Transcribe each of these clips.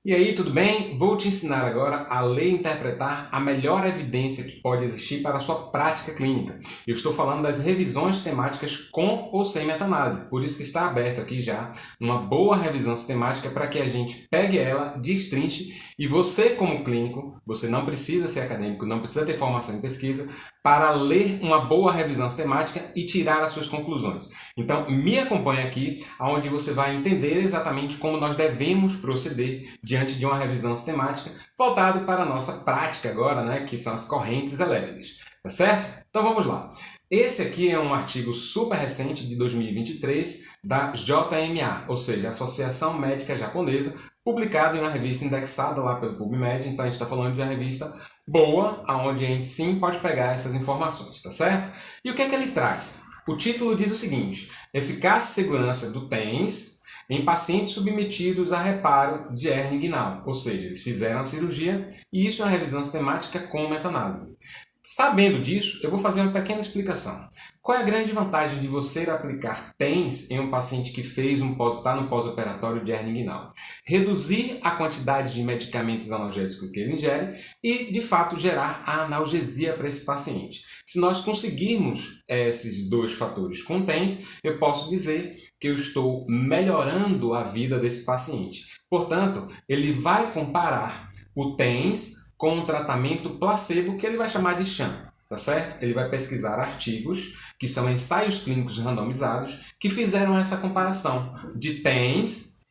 E aí, tudo bem? Vou te ensinar agora a ler e interpretar a melhor evidência que pode existir para a sua prática clínica. Eu estou falando das revisões sistemáticas com ou sem meta-análise, por isso que está aberto aqui já uma boa revisão sistemática para que a gente pegue ela, destrinche e você como clínico, você não precisa ser acadêmico, não precisa ter formação em pesquisa, para ler uma boa revisão sistemática e tirar as suas conclusões. Então, me acompanhe aqui, onde você vai entender exatamente como nós devemos proceder diante de uma revisão sistemática, voltado para a nossa prática agora, né, que são as correntes elétricas. Tá certo? Então vamos lá. Esse aqui é um artigo super recente de 2023 da JMA, ou seja, Associação Médica Japonesa, publicado em uma revista indexada lá pelo PubMed. Então a gente está falando de uma revista boa, onde a gente sim pode pegar essas informações, tá certo? E o que é que ele traz? O título diz o seguinte: eficácia e segurança do TENS em pacientes submetidos a reparo de hérnia inguinal, ou seja, eles fizeram a cirurgia e isso é uma revisão sistemática com meta-análise. Sabendo disso, eu vou fazer uma pequena explicação. Qual é a grande vantagem de você aplicar TENS em um paciente que está no pós-operatório de hérnia inguinal? Reduzir a quantidade de medicamentos analgésicos que ele ingere e, de fato, gerar a analgesia para esse paciente. Se nós conseguirmos esses dois fatores com TENS, eu posso dizer que eu estou melhorando a vida desse paciente. Portanto, ele vai comparar o TENS com um tratamento placebo que ele vai chamar de sham, tá certo? Ele vai pesquisar artigos, que são ensaios clínicos randomizados, que fizeram essa comparação de TENS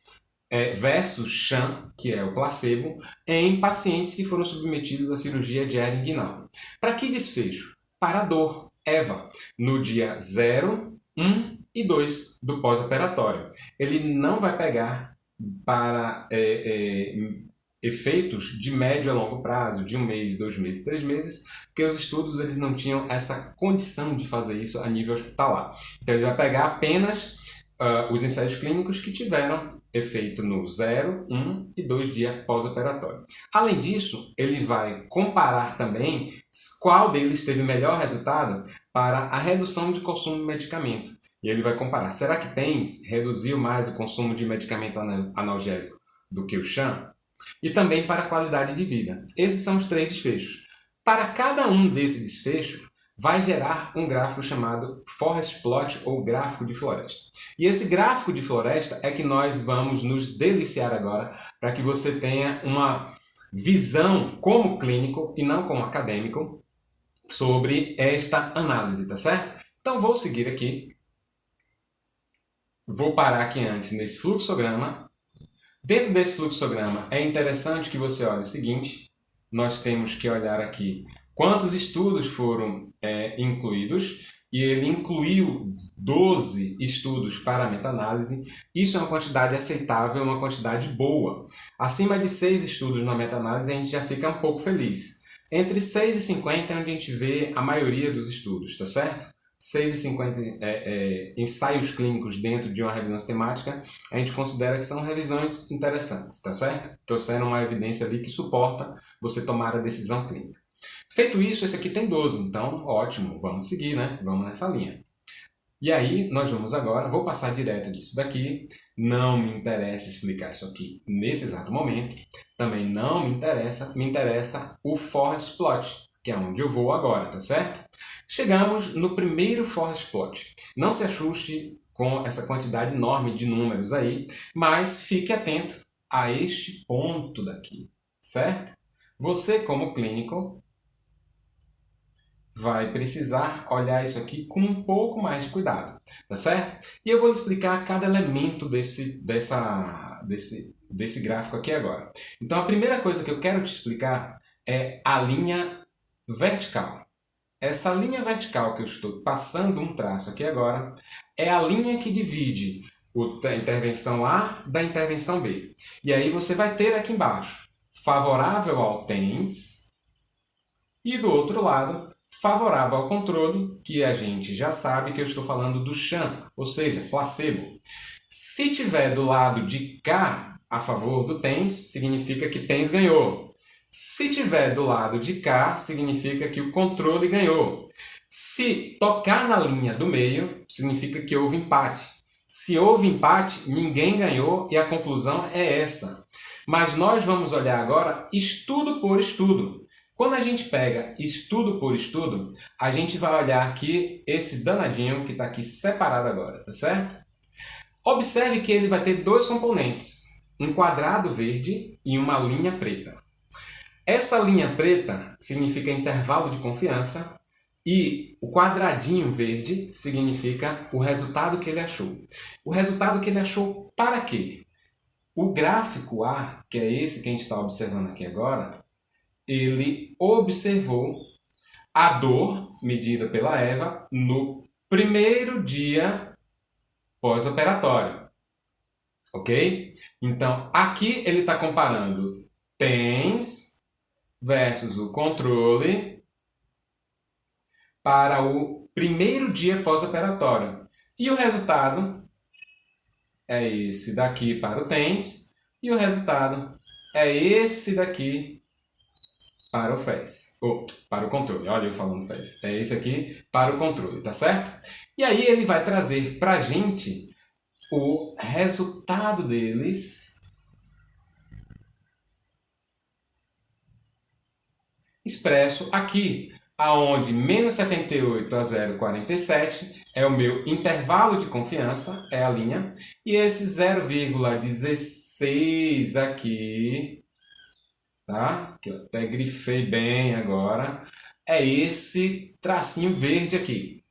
versus sham, que é o placebo, em pacientes que foram submetidos à cirurgia de hérnia inguinal. Para que desfecho? Para a dor, EVA, no dia 0, 1 e 2 do pós-operatório. Ele não vai pegar para efeitos de médio a longo prazo, de 1 mês, 2 meses, 3 meses, porque os estudos eles não tinham essa condição de fazer isso a nível hospitalar. Então ele vai pegar apenas os ensaios clínicos que tiveram efeito no 0, 1 e 2 dias pós-operatório. Além disso, ele vai comparar também qual deles teve melhor resultado para a redução de consumo de medicamento. E ele vai comparar, será que TENS reduziu mais o consumo de medicamento analgésico do que o sham? E também para a qualidade de vida. Esses são os 3 desfechos. Para cada um desses desfechos, vai gerar um gráfico chamado Forest Plot ou gráfico de floresta. E esse gráfico de floresta é que nós vamos nos deliciar agora para que você tenha uma visão como clínico e não como acadêmico sobre esta análise, tá certo? Então vou seguir aqui. Vou parar aqui antes nesse fluxograma. Dentro desse fluxograma é interessante que você olhe o seguinte: nós temos que olhar aqui quantos estudos foram incluídos, e ele incluiu 12 estudos para meta-análise. Isso é uma quantidade aceitável, uma quantidade boa. Acima de 6 estudos na meta-análise a gente já fica um pouco feliz. Entre 6 e 50 é onde a gente vê a maioria dos estudos, tá certo? 6 e 50 ensaios clínicos dentro de uma revisão sistemática, a gente considera que são revisões interessantes, tá certo? Trouxeram uma evidência ali que suporta você tomar a decisão clínica. Feito isso, esse aqui tem 12, então ótimo, vamos seguir, né? Vamos nessa linha. E aí, nós vamos agora, vou passar direto disso daqui, não me interessa explicar isso aqui nesse exato momento, também não me interessa o Forest Plot, que é onde eu vou agora, tá certo? Chegamos no primeiro Forest Plot. Não se assuste com essa quantidade enorme de números aí, mas fique atento a este ponto daqui, certo? Você, como clínico, vai precisar olhar isso aqui com um pouco mais de cuidado, tá certo? E eu vou lhe explicar cada elemento desse gráfico aqui agora. Então, a primeira coisa que eu quero te explicar é a linha vertical. Essa linha vertical que eu estou passando um traço aqui agora é a linha que divide a intervenção A da intervenção B. E aí você vai ter aqui embaixo favorável ao TENS e do outro lado favorável ao controle, que a gente já sabe que eu estou falando do sham, ou seja, placebo. Se tiver do lado de cá a favor do TENS, significa que TENS ganhou. Se tiver do lado de cá, significa que o controle ganhou. Se tocar na linha do meio, significa que houve empate. Se houve empate, ninguém ganhou e a conclusão é essa. Mas nós vamos olhar agora estudo por estudo. Quando a gente pega estudo por estudo, a gente vai olhar aqui esse danadinho que está aqui separado agora, tá certo? Observe que ele vai ter dois componentes, um quadrado verde e uma linha preta. Essa linha preta significa intervalo de confiança e o quadradinho verde significa o resultado que ele achou. O resultado que ele achou para quê? O gráfico A, que é esse que a gente está observando aqui agora, ele observou a dor medida pela Eva no primeiro dia pós-operatório. Ok? Então, aqui ele está comparando TENS versus o controle para o primeiro dia pós-operatório. E o resultado é esse daqui para o TENS e o resultado é esse daqui para o FES, ou para o controle. Olha eu falando FES. É esse aqui para o controle, tá certo? E aí ele vai trazer para a gente o resultado deles expresso aqui, aonde menos 78 a 0,47 é o meu intervalo de confiança, é a linha, e esse 0,16 aqui, tá? Que eu até grifei bem agora, é esse tracinho verde aqui.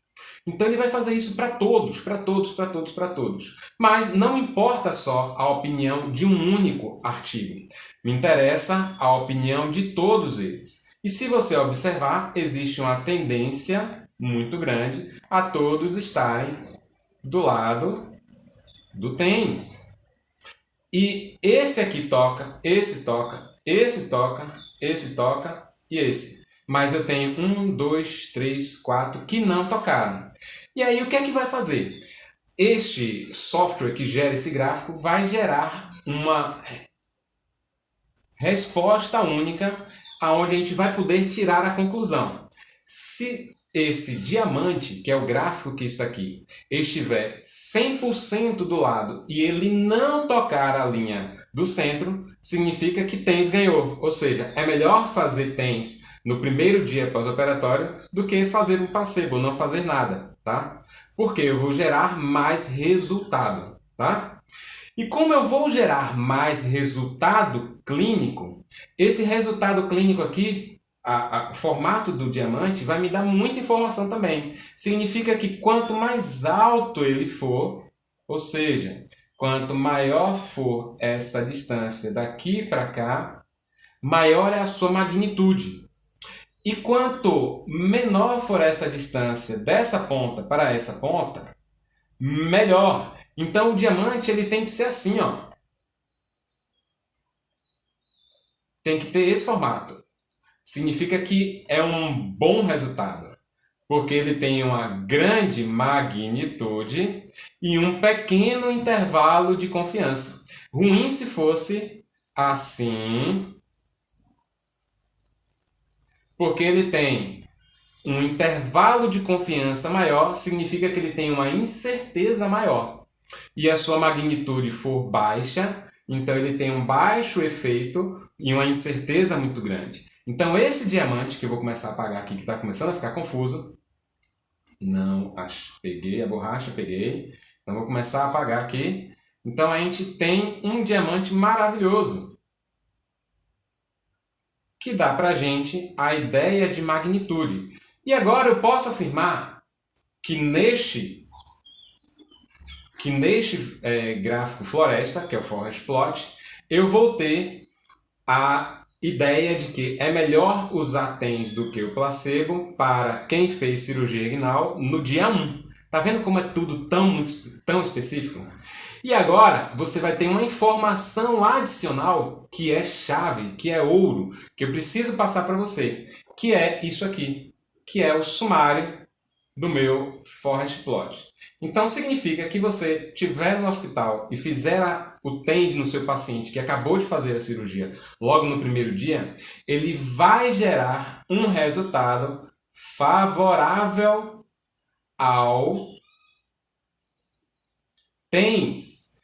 Então ele vai fazer isso para todos, para todos, para todos, para todos. Mas não importa só a opinião de um único artigo. Me interessa a opinião de todos eles. E se você observar, existe uma tendência muito grande a todos estarem do lado do TENS. E esse aqui toca, esse toca, esse toca, esse toca e esse. Mas eu tenho 1, 2, 3, 4 que não tocaram. E aí o que é que vai fazer? Este software que gera esse gráfico vai gerar uma resposta única aonde a gente vai poder tirar a conclusão. Se esse diamante, que é o gráfico que está aqui, estiver 100% do lado e ele não tocar a linha do centro, significa que TENS ganhou. Ou seja, é melhor fazer TENS no primeiro dia pós-operatório do que fazer um placebo, não fazer nada, tá? Porque eu vou gerar mais resultado, tá? E como eu vou gerar mais resultado clínico, esse resultado clínico aqui, o formato do diamante, vai me dar muita informação também. Significa que quanto mais alto ele for, ou seja, quanto maior for essa distância daqui para cá, maior é a sua magnitude. E quanto menor for essa distância dessa ponta para essa ponta, melhor. Então o diamante ele tem que ser assim, ó. Tem que ter esse formato. Significa que é um bom resultado, porque ele tem uma grande magnitude e um pequeno intervalo de confiança. Ruim se fosse assim, porque ele tem um intervalo de confiança maior, significa que ele tem uma incerteza maior. E a sua magnitude for baixa, então ele tem um baixo efeito e uma incerteza muito grande. Então esse diamante, que eu vou começar a apagar aqui, que está começando a ficar confuso, não, acho, peguei a borracha, peguei, então vou começar a apagar aqui. Então a gente tem um diamante maravilhoso, que dá para a gente a ideia de magnitude. E agora eu posso afirmar que neste gráfico floresta, que é o forest plot, eu vou ter a ideia de que é melhor usar TENS do que o placebo para quem fez cirurgia renal no dia 1. Tá vendo como é tudo tão específico? E agora você vai ter uma informação adicional que é chave, que é ouro, que eu preciso passar para você, que é isso aqui, que é o sumário do meu forest plot. Então significa que você estiver no hospital e fizer o TENS no seu paciente que acabou de fazer a cirurgia logo no primeiro dia, ele vai gerar um resultado favorável ao TENS.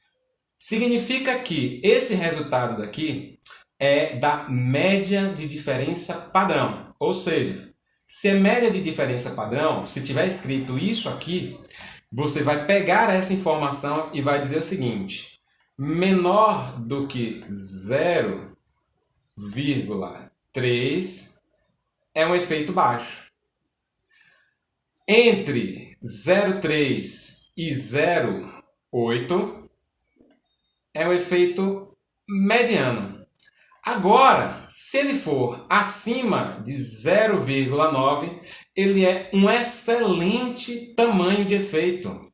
Significa que esse resultado daqui é da média de diferença padrão. Ou seja, se é média de diferença padrão, se tiver escrito isso aqui, você vai pegar essa informação e vai dizer o seguinte: menor do que 0,3 é um efeito baixo. Entre 0,3 e 0,8 é um efeito mediano. Agora, se ele for acima de 0,9, ele é um excelente tamanho de efeito.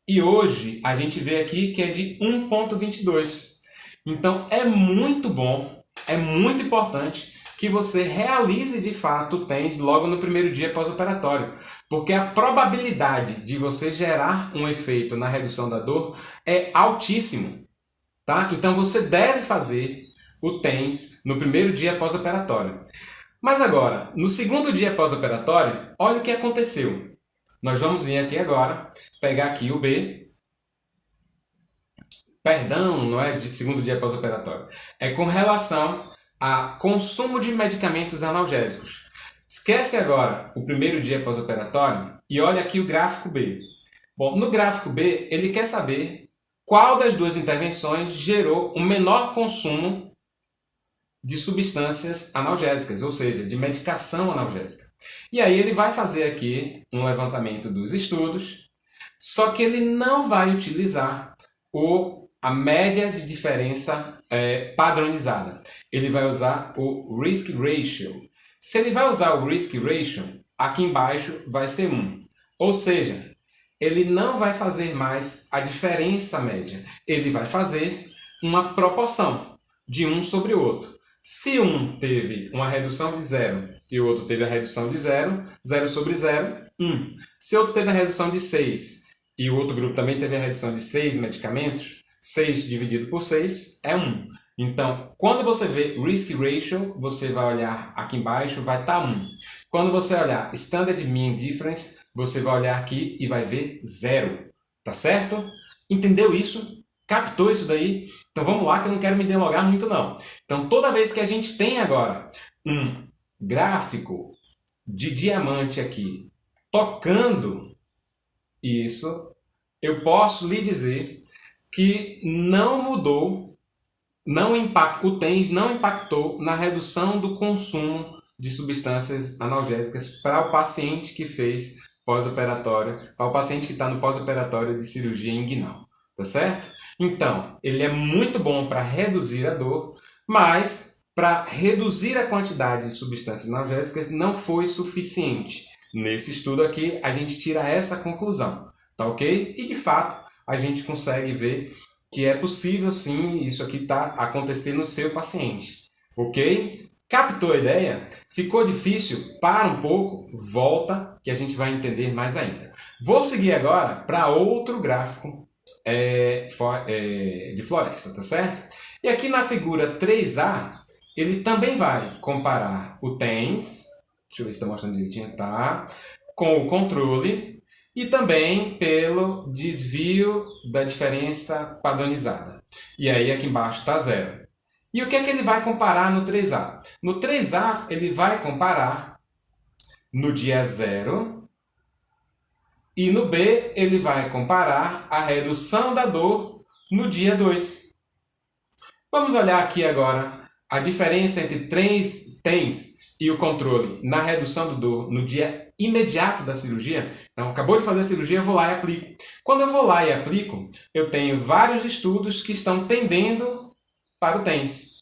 E hoje a gente vê aqui que é de 1,22. Então é muito bom, é muito importante que você realize de fato o TENS logo no primeiro dia pós-operatório. Porque a probabilidade de você gerar um efeito na redução da dor é altíssimo. Tá? Então você deve fazer o TENS no primeiro dia pós-operatório. Mas agora, no segundo dia pós-operatório, olha o que aconteceu. Nós vamos vir aqui agora, pegar aqui o B. Perdão, não é de segundo dia pós-operatório. É com relação a consumo de medicamentos analgésicos. Esquece agora o primeiro dia pós-operatório e olha aqui o gráfico B. Bom, no gráfico B, ele quer saber qual das duas intervenções gerou o menor consumo de substâncias analgésicas, ou seja, de medicação analgésica. E aí ele vai fazer aqui um levantamento dos estudos, só que ele não vai utilizar a média de diferença padronizada. Ele vai usar o Risk Ratio. Se ele vai usar o Risk Ratio, aqui embaixo vai ser 1. Ou seja, ele não vai fazer mais a diferença média. Ele vai fazer uma proporção de um sobre o outro. Se um teve uma redução de 0 e o outro teve a redução de 0, 0 sobre 0, 1. Se outro teve a redução de 6 e o outro grupo também teve a redução de 6 medicamentos, 6 dividido por 6 é 1. Então, quando você vê Risk Ratio, você vai olhar aqui embaixo, vai estar 1. Quando você olhar Standard Mean Difference, você vai olhar aqui e vai ver 0. Tá certo? Entendeu isso? Captou isso daí? Então vamos lá que eu não quero me delongar muito não. Então toda vez que a gente tem agora um gráfico de diamante aqui tocando isso, eu posso lhe dizer que não mudou, o TENS não impactou na redução do consumo de substâncias analgésicas para o paciente que fez pós-operatório, para o paciente que está no pós-operatório de cirurgia inguinal. Tá certo? Então, ele é muito bom para reduzir a dor, mas para reduzir a quantidade de substâncias analgésicas não foi suficiente. Nesse estudo aqui, a gente tira essa conclusão, tá ok? E de fato, a gente consegue ver que é possível sim isso aqui tá acontecendo no seu paciente, ok? Captou a ideia? Ficou difícil? Para um pouco, volta que a gente vai entender mais ainda. Vou seguir agora para outro gráfico de floresta, tá certo? E aqui na figura 3A, ele também vai comparar o TENS, deixa eu ver se está mostrando direitinho, tá? Com o controle e também pelo desvio da diferença padronizada. E aí aqui embaixo está 0. E o que é que ele vai comparar no 3A? No 3A, ele vai comparar no dia 0 e no B, ele vai comparar a redução da dor no dia 2. Vamos olhar aqui agora a diferença entre 3 TENS e o controle na redução da dor no dia imediato da cirurgia. Então, acabou de fazer a cirurgia, eu vou lá e aplico. Quando eu vou lá e aplico, eu tenho vários estudos que estão tendendo para o TENS.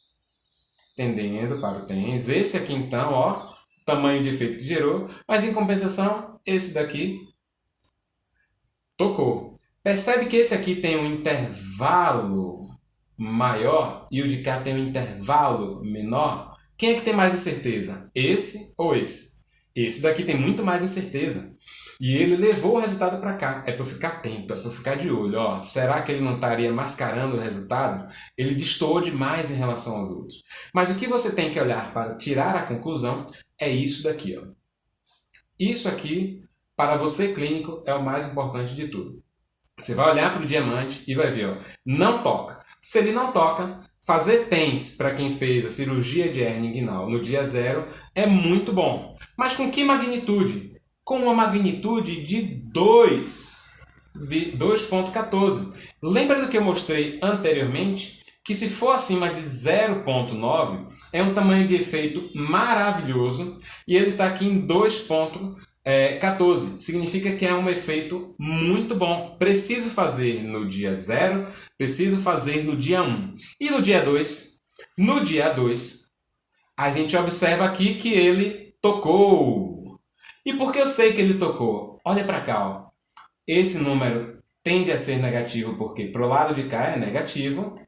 Tendendo para o TENS. Esse aqui, então, ó, tamanho de efeito que gerou. Mas, em compensação, esse daqui tocou. Percebe que esse aqui tem um intervalo maior e o de cá tem um intervalo menor? Quem é que tem mais incerteza? Esse ou esse? Esse daqui tem muito mais incerteza. E ele levou o resultado para cá. É para eu ficar atento, é para eu ficar de olho. Ó, será que ele não estaria mascarando o resultado? Ele destoou demais em relação aos outros. Mas o que você tem que olhar para tirar a conclusão é isso daqui. Ó. Isso aqui, para você clínico, é o mais importante de tudo. Você vai olhar para o diamante e vai ver, ó, não toca. Se ele não toca, fazer TENS para quem fez a cirurgia de hérnia inguinal no dia 0 é muito bom. Mas com que magnitude? Com uma magnitude de 2,14. Lembra do que eu mostrei anteriormente? Que se for acima de 0,9 é um tamanho de efeito maravilhoso e ele está aqui em 2,14. Significa que é um efeito muito bom. Preciso fazer no dia 0, preciso fazer no dia 1. E no dia 2? No dia 2, a gente observa aqui que ele tocou. E por que eu sei que ele tocou? Olha para cá, ó. Esse número tende a ser negativo porque pro lado de cá é negativo.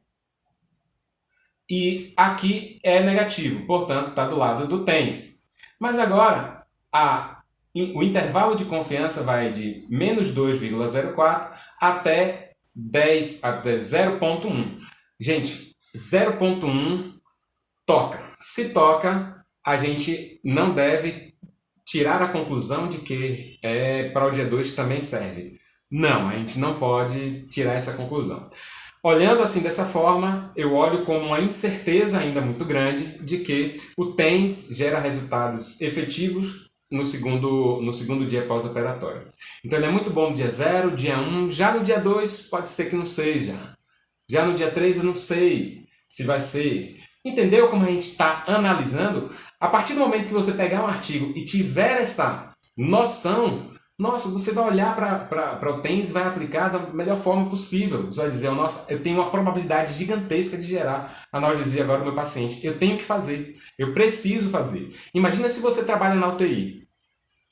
E aqui é negativo, portanto está do lado do TENS. Mas agora o intervalo de confiança vai de menos 2,04 até 0,1. Gente, 0,1 toca. Se toca, a gente não deve tirar a conclusão de que para o dia 2 também serve. Não, a gente não pode tirar essa conclusão. Olhando assim dessa forma, eu olho com uma incerteza ainda muito grande de que o TENS gera resultados efetivos no segundo dia pós-operatório. Então ele é muito bom no dia 0, dia 1, já no dia 2 pode ser que não seja. Já no dia 3 eu não sei se vai ser. Entendeu como a gente está analisando? A partir do momento que você pegar um artigo e tiver essa noção, nossa, você vai olhar para o TENS e vai aplicar da melhor forma possível. Você vai dizer, nossa, eu tenho uma probabilidade gigantesca de gerar analgesia agora no meu paciente. Eu tenho que fazer, eu preciso fazer. Imagina se você trabalha na UTI,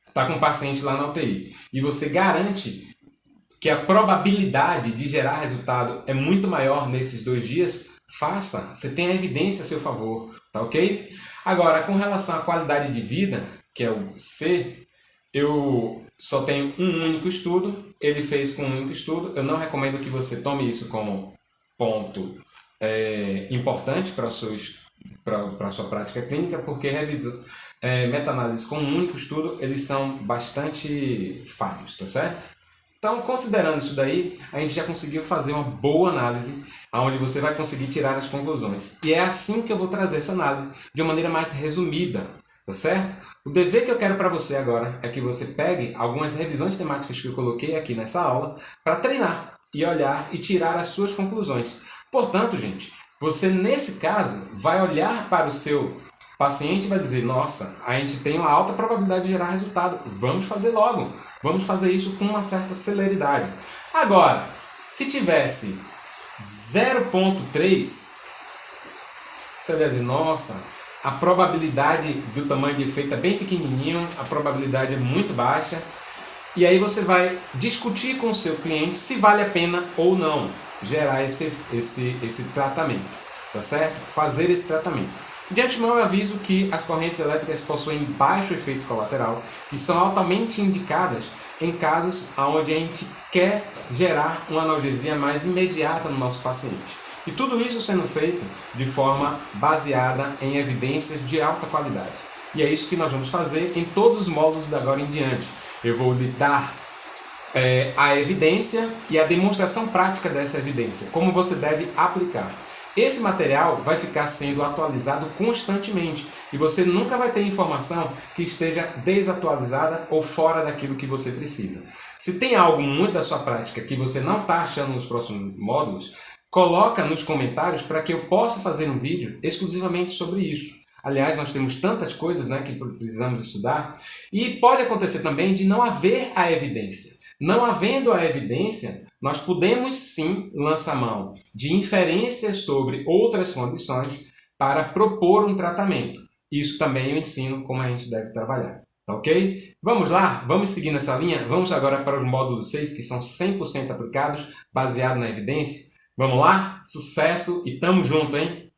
está com um paciente lá na UTI, e você garante que a probabilidade de gerar resultado é muito maior nesses 2 dias, faça. Você tem a evidência a seu favor, tá ok? Agora, com relação à qualidade de vida, que é o C, eu só tenho um único estudo, ele fez com um único estudo. Eu não recomendo que você tome isso como ponto importante para a sua prática clínica, porque meta-análises com um único estudo, eles são bastante falhos, tá certo? Então, considerando isso daí, a gente já conseguiu fazer uma boa análise, onde você vai conseguir tirar as conclusões. E é assim que eu vou trazer essa análise, de uma maneira mais resumida, tá certo? O dever que eu quero para você agora é que você pegue algumas revisões temáticas que eu coloquei aqui nessa aula para treinar e olhar e tirar as suas conclusões. Portanto, gente, você nesse caso vai olhar para o seu paciente e vai dizer, nossa, a gente tem uma alta probabilidade de gerar resultado, vamos fazer logo, vamos fazer isso com uma certa celeridade. Agora, se tivesse 0,3, você vai dizer, nossa, a probabilidade do tamanho de efeito é bem pequenininho, a probabilidade é muito baixa, e aí você vai discutir com o seu cliente se vale a pena ou não gerar esse tratamento, tá certo? Fazer esse tratamento. De antemão eu aviso que as correntes elétricas possuem baixo efeito colateral e são altamente indicadas em casos onde a gente quer gerar uma analgesia mais imediata no nosso paciente. E tudo isso sendo feito de forma baseada em evidências de alta qualidade. E é isso que nós vamos fazer em todos os módulos da agora em diante. Eu vou lhe dar a evidência e a demonstração prática dessa evidência, como você deve aplicar. Esse material vai ficar sendo atualizado constantemente e você nunca vai ter informação que esteja desatualizada ou fora daquilo que você precisa. Se tem algo muito da sua prática que você não está achando nos próximos módulos, coloca nos comentários para que eu possa fazer um vídeo exclusivamente sobre isso. Aliás, nós temos tantas coisas, né, que precisamos estudar e pode acontecer também de não haver a evidência. Não havendo a evidência, nós podemos sim lançar mão de inferências sobre outras condições para propor um tratamento. Isso também eu ensino como a gente deve trabalhar. Tá ok? Vamos lá? Vamos seguir nessa linha? Vamos agora para os módulos 6, que são 100% aplicados, baseados na evidência. Vamos lá? Sucesso e tamo junto, hein?